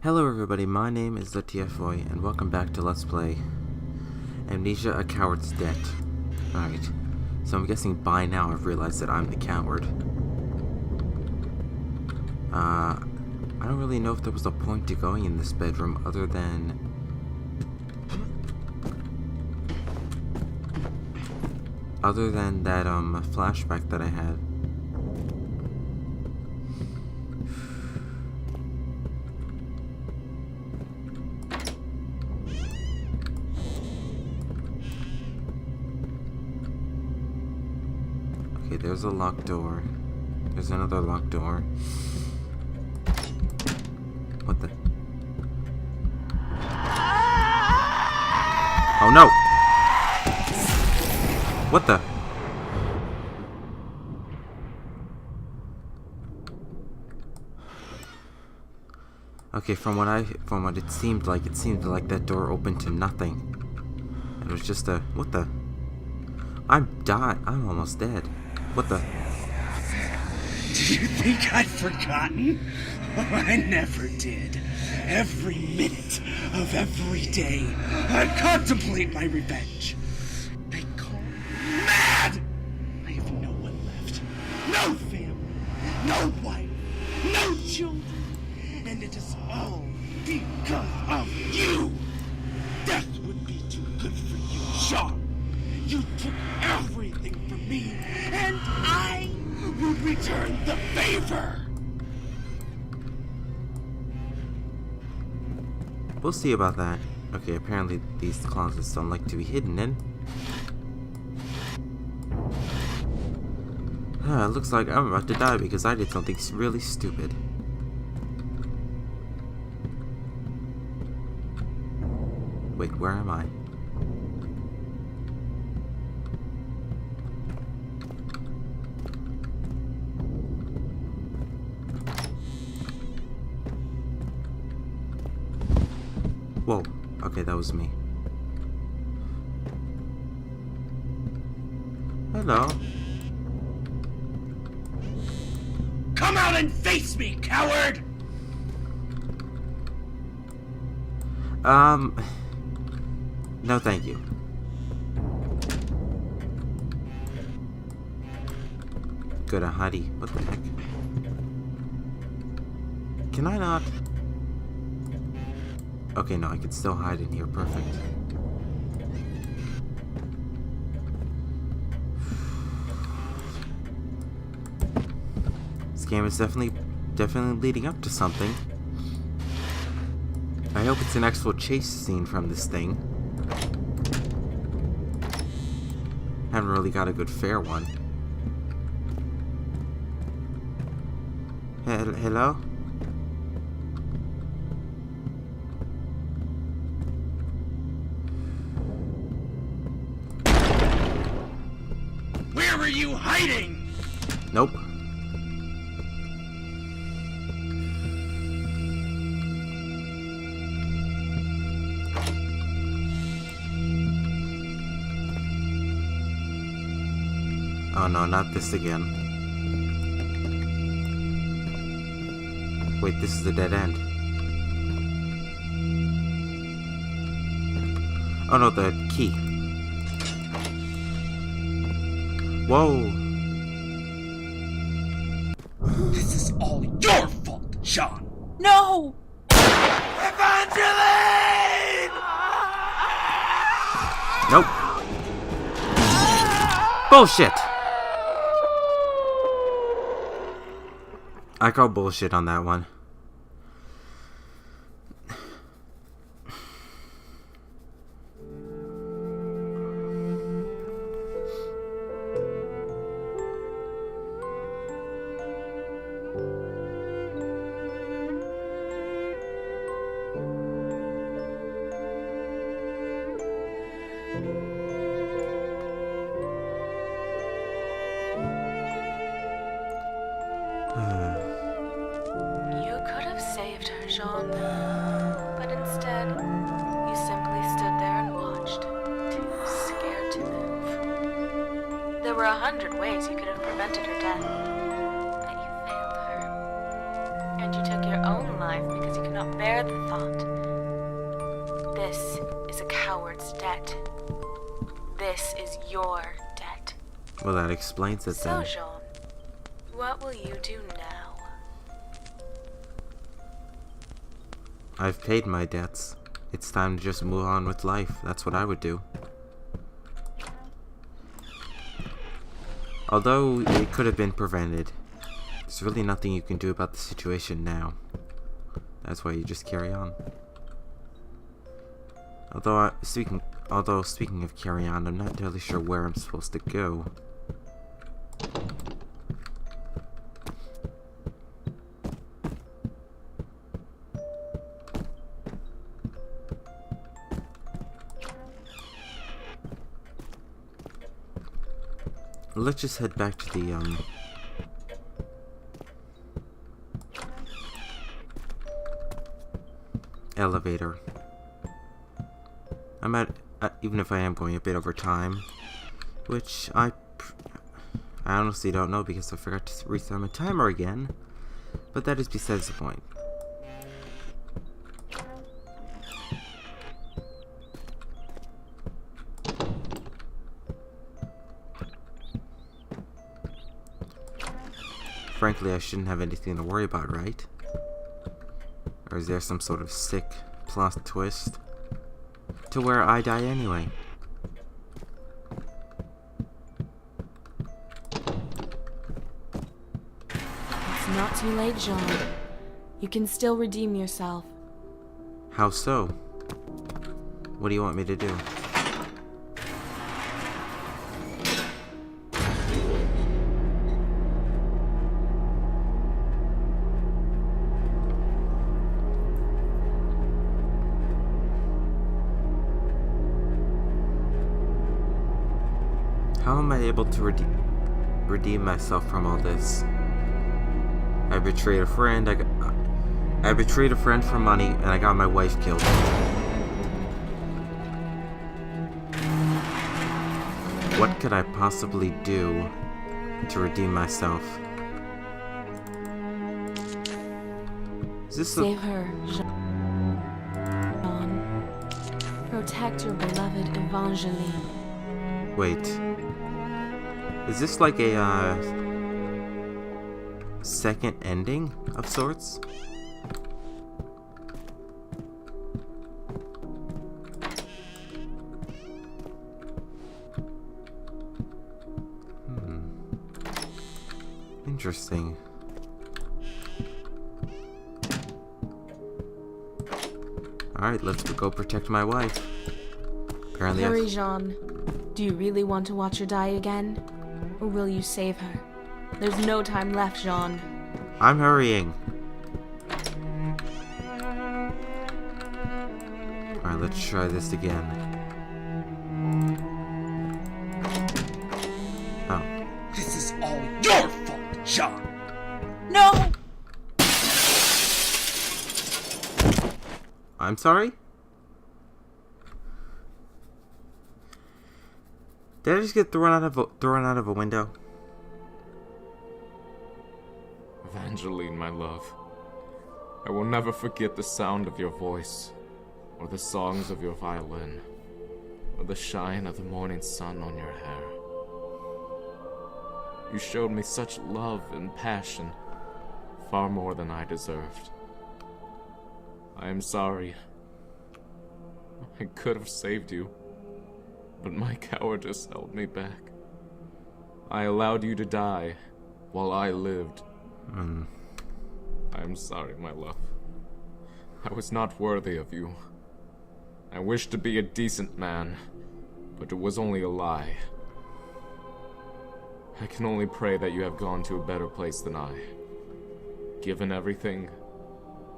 Hello everybody, my name is TheTfboy, and welcome back to Let's Play Amnesia, A Coward's Debt. Alright, so I'm guessing by now I've realized that I'm the coward. I don't really know if there was a point to going in this bedroom other than... that, flashback that I had. Okay, there's a locked door. There's another locked door. What the? Oh no! What the? Okay, from what it seemed like that door opened to nothing. It was just a... What the? I'm almost dead. What the? Do you think I'd forgotten? I never did. Every minute of every day, I contemplate my revenge. They call me mad! I have no one left. No family. No wife. No children. And it is all because of you! Death would be too good for you, Sean. You took everything from me, and I would return the favor! We'll see about that. Okay, apparently these closets don't like to be hidden in. It looks like I'm about to die because I did something really stupid. Wait, where am I? Whoa, okay, that was me. Hello. Come out and face me, coward! No thank you. Good, a hidey. What the heck? Can I not? Okay, no, I can still hide in here. Perfect. This game is definitely leading up to something. I hope it's an actual chase scene from this thing. Haven't really got a good fair one. Hello? Where are you hiding? Nope. Oh no, not this again. Wait, this is the dead end. Oh no, the key. Whoa. This is all your fault, Sean. No! Evangeline! Nope. Bullshit! I call bullshit on that one. But instead, you simply stood there and watched, too scared to move. There were 100 ways you could have prevented her death, but you failed her. And you took your own life because you could not bear the thought. This is a coward's debt. This is your debt. Well, that explains it So, then. Jean, what will you do now? I've paid my debts. It's time to just move on with life. That's what I would do. Although it could have been prevented, there's really nothing you can do about the situation now. That's why you just carry on. Although speaking of carry on, I'm not entirely sure where I'm supposed to go. Let's just head back to the elevator. I'm at even if I am going a bit over time, which I honestly don't know because I forgot to reset my timer again. But that is besides the point. Frankly, I shouldn't have anything to worry about, right? Or is there some sort of sick plot twist to where I die anyway? It's not too late, Jean. You can still redeem yourself. How so? What do you want me to do? How am I able to redeem myself from all this? I betrayed a friend, I betrayed a friend for money, and I got my wife killed. What could I possibly do to redeem myself? Is this Save her, Jean. Protect your beloved Evangeline. Wait. Is this like a, second ending of sorts? Interesting. Alright, let's go protect my wife. Apparently Hurry, Jean. Do you really want to watch her die again? Or will you save her? There's no time left, Jean. I'm hurrying. Alright, let's try this again. Oh. This is all your fault, Jean. No! I'm sorry? Did I just get thrown out of a window? Evangeline, my love, I will never forget the sound of your voice, or the songs of your violin, or the shine of the morning sun on your hair. You showed me such love and passion, far more than I deserved. I am sorry. I could have saved you, but my cowardice held me back. I allowed you to die while I lived. I am sorry, my love. I was not worthy of you. I wished to be a decent man, but it was only a lie. I can only pray that you have gone to a better place than I. Given everything,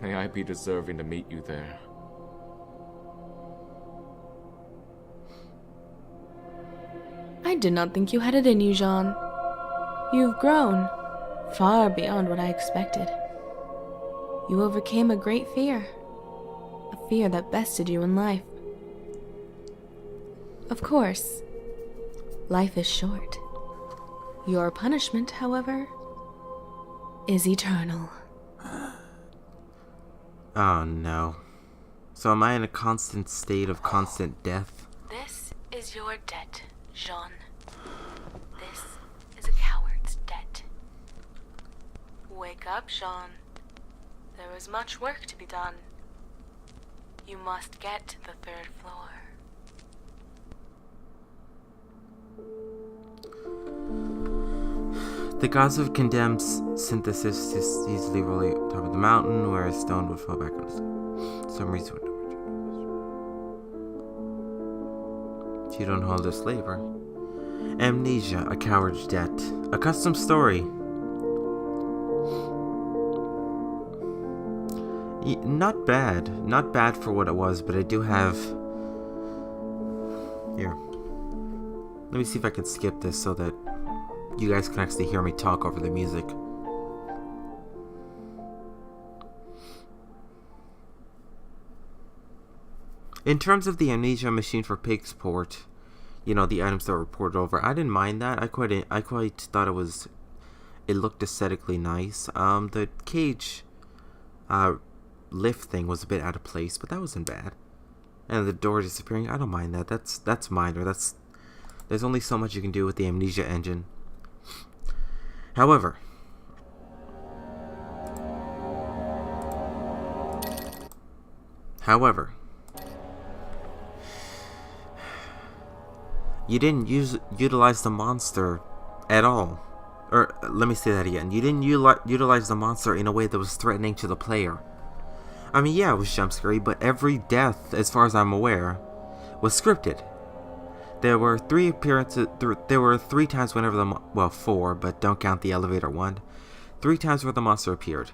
may I be deserving to meet you there. I did not think you had it in you, Jean. You've grown, far beyond what I expected. You overcame a great fear. A fear that bested you in life. Of course, life is short. Your punishment, however, is eternal. Oh no. So am I in a constant state of constant death? This is your debt, Jean. This is a coward's debt. Wake up, Jean. There is much work to be done. You must get to the 3rd floor. The gods of condemned synthesis just easily roll up top of the mountain where a stone would fall back on some reason. You don't hold a slaver. Amnesia, a coward's debt. A custom story. Not bad. Not bad for what it was, but I do have... Here. Let me see if I can skip this so that you guys can actually hear me talk over the music. In terms of the Amnesia Machine for Pigs port, you know, the items that were ported over, I didn't mind that. I quite thought it looked aesthetically nice. The cage lift thing was a bit out of place, but that wasn't bad. And the door disappearing, I don't mind that. That's minor. There's only so much you can do with the Amnesia engine. However, you didn't utilize the monster at all. Or, let me say that again. You didn't utilize the monster in a way that was threatening to the player. I mean, yeah, it was jumpscary, but every death, as far as I'm aware, was scripted. There were 3 appearances. There were 3 times whenever well, 4, but don't count the elevator one. 3 times where the monster appeared.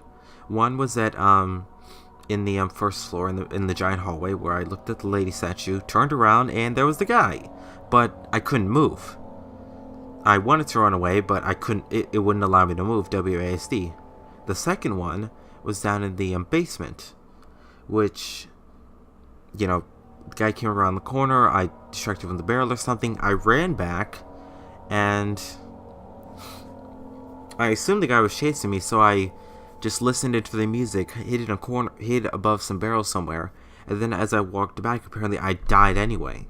One was at in the 1st floor in the giant hallway where I looked at the lady statue, turned around, and there was the guy. But I couldn't move. I wanted to run away, but I couldn't. It wouldn't allow me to move. WASD. The second one was down in the basement, which, you know, the guy came around the corner. I distracted from the barrel or something. I ran back, and I assumed the guy was chasing me, so I just listened into the music, hid in a corner, hid above some barrels somewhere, and then as I walked back, apparently I died anyway.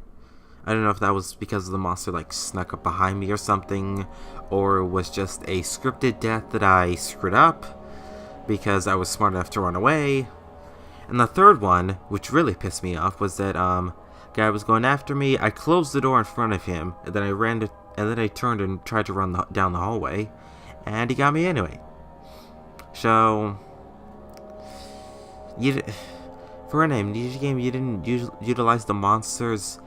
I don't know if that was because the monster like snuck up behind me or something, or it was just a scripted death that I screwed up because I was smart enough to run away. And the third one, which really pissed me off, was that guy was going after me. I closed the door in front of him, and then I turned and tried to run down the hallway, and he got me anyway. So, for an Amnesia game, you didn't utilize the monsters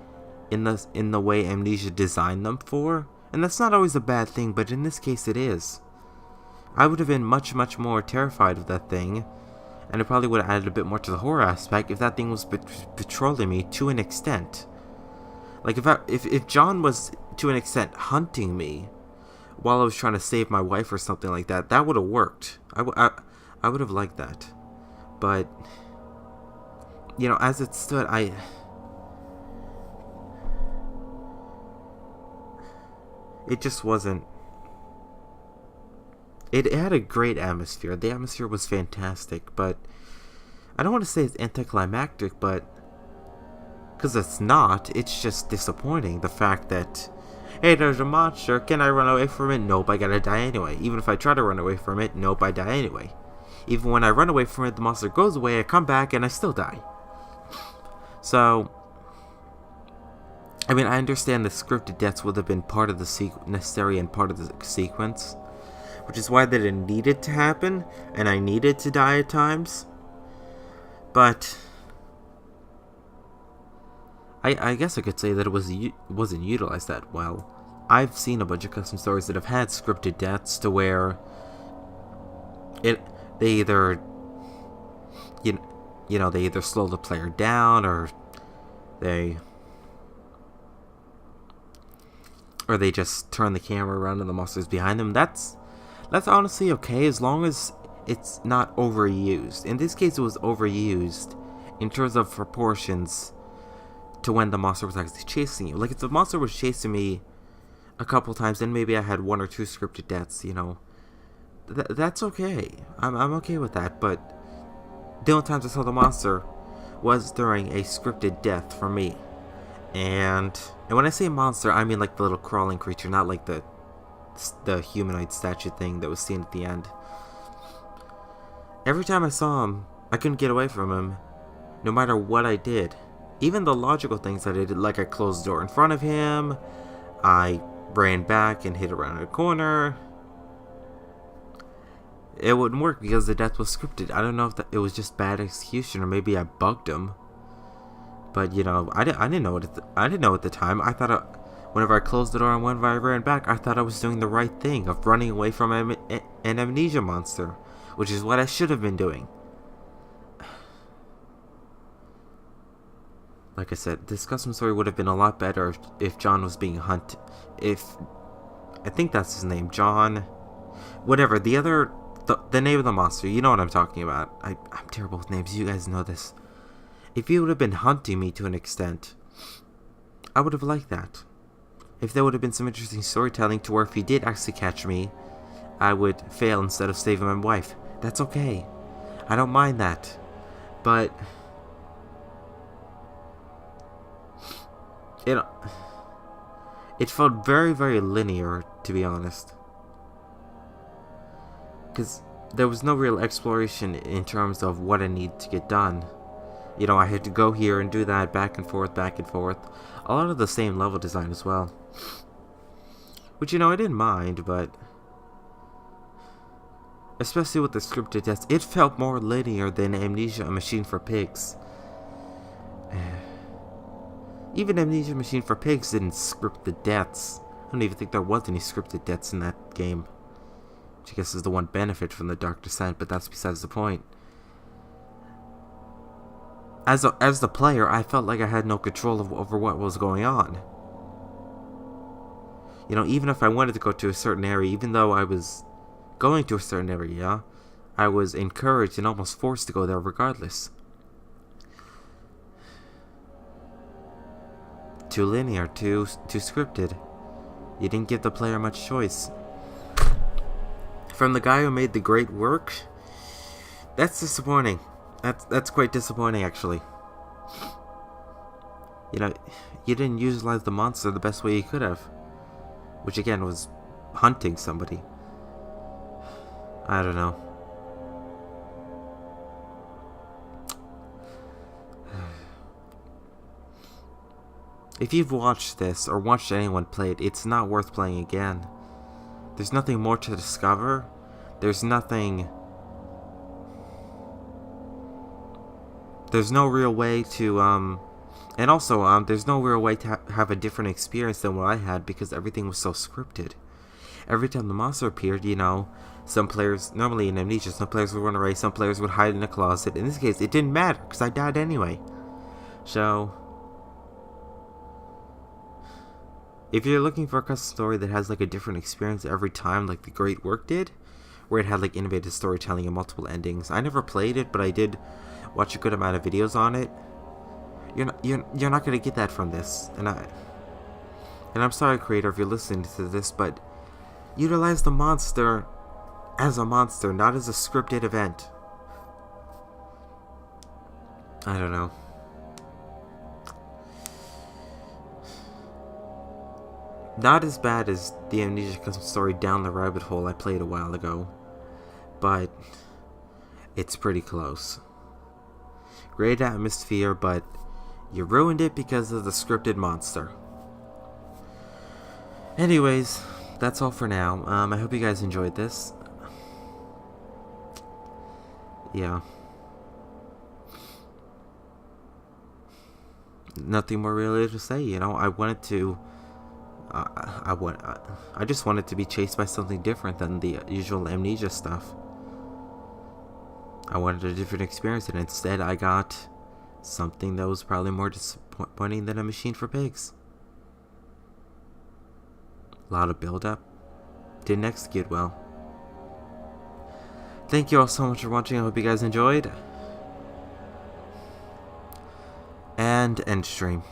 in the way Amnesia designed them for, and that's not always a bad thing, but in this case it is. I would have been much more terrified of that thing, and it probably would have added a bit more to the horror aspect if that thing was patrolling me to an extent. Like if John was to an extent hunting me while I was trying to save my wife or something like that, that would have worked. I would have liked that, but you know, as it stood, it just wasn't. It had a great atmosphere. The atmosphere was fantastic, but I don't want to say it's anticlimactic, but because it's not, it's just disappointing. The fact that, hey, there's a monster, can I run away from it? Nope, I gotta die anyway. Even if I try to run away from it, nope, I die anyway. Even when I run away from it, the monster goes away, I come back, and I still die. So, I mean, I understand the scripted deaths would have been part of the necessary and part of the sequence, which is why that it needed to happen, and I needed to die at times. But I guess I could say that it wasn't utilized that well. I've seen a bunch of custom stories that have had scripted deaths to where they either they either slow the player down or they just turn the camera around and the monster's behind them. That's honestly okay as long as it's not overused. In this case, it was overused in terms of proportions to when the monster was actually chasing you. Like, if the monster was chasing me a couple times, then maybe I had 1 or 2 scripted deaths, you know. That's okay. I'm okay with that, but the only times I saw the monster was during a scripted death for me. And when I say monster, I mean like the little crawling creature, not like the humanoid statue thing that was seen at the end. Every time I saw him, I couldn't get away from him, no matter what I did. Even the logical things that I did, like I closed the door in front of him, I ran back and hid around a corner. It wouldn't work because the death was scripted. I don't know if it was just bad execution or maybe I bugged him. But you know, I didn't know it. I didn't know at the time. I thought whenever I closed the door and whenever I ran back, I thought I was doing the right thing of running away from an amnesia monster, which is what I should have been doing. Like I said, this custom story would have been a lot better if John was being hunted. I think that's his name, John. Whatever, the name of the monster, you know what I'm talking about. I'm terrible with names, you guys know this. If he would have been hunting me to an extent, I would have liked that. If there would have been some interesting storytelling to where if he did actually catch me, I would fail instead of saving my wife. That's okay. I don't mind that. But it felt very, very linear, to be honest. Because there was no real exploration in terms of what I need to get done. You know, I had to go here and do that, back and forth, back and forth. A lot of the same level design as well. Which, you know, I didn't mind, but especially with the scripted deaths, it felt more linear than Amnesia: A Machine for Pigs. Even Amnesia: A Machine for Pigs didn't script the deaths. I don't even think there was any scripted deaths in that game. Which I guess is the one benefit from the Dark Descent, but that's besides the point. As the player, I felt like I had no control over what was going on. You know, even if I wanted to go to a certain area, even though I was going to a certain area, I was encouraged and almost forced to go there regardless. Too linear, too scripted. You didn't give the player much choice. From the guy who made the great work, that's disappointing. That's quite disappointing, actually. You know, you didn't utilize the monster the best way you could have. Which again was hunting somebody. I don't know. If you've watched this or watched anyone play it, it's not worth playing again. There's nothing more to discover. There's nothing... There's no real way to, and also, there's no real way to have a different experience than what I had because everything was so scripted. Every time the monster appeared, you know, some players, normally in Amnesia, some players would run away, some players would hide in a closet. In this case, it didn't matter because I died anyway. So, if you're looking for a custom story that has like a different experience every time, like The Great Work did, where it had like innovative storytelling and multiple endings, I never played it, but I did watch a good amount of videos on it. You're not gonna get that from this, and I'm sorry, creator, if you're listening to this, but utilize the monster as a monster, not as a scripted event. I don't know. Not as bad as the Amnesia custom story Down the Rabbit Hole I played a while ago, but it's pretty close. Great atmosphere, but you ruined it because of the scripted monster. Anyways, that's all for now. I hope you guys enjoyed this. Yeah. Nothing more really to say, you know. I wanted to... I just wanted to be chased by something different than the usual Amnesia stuff. I wanted a different experience, and instead I got something that was probably more disappointing than A Machine for Pigs. A lot of build-up. Didn't execute well. Thank you all so much for watching. I hope you guys enjoyed. And end stream.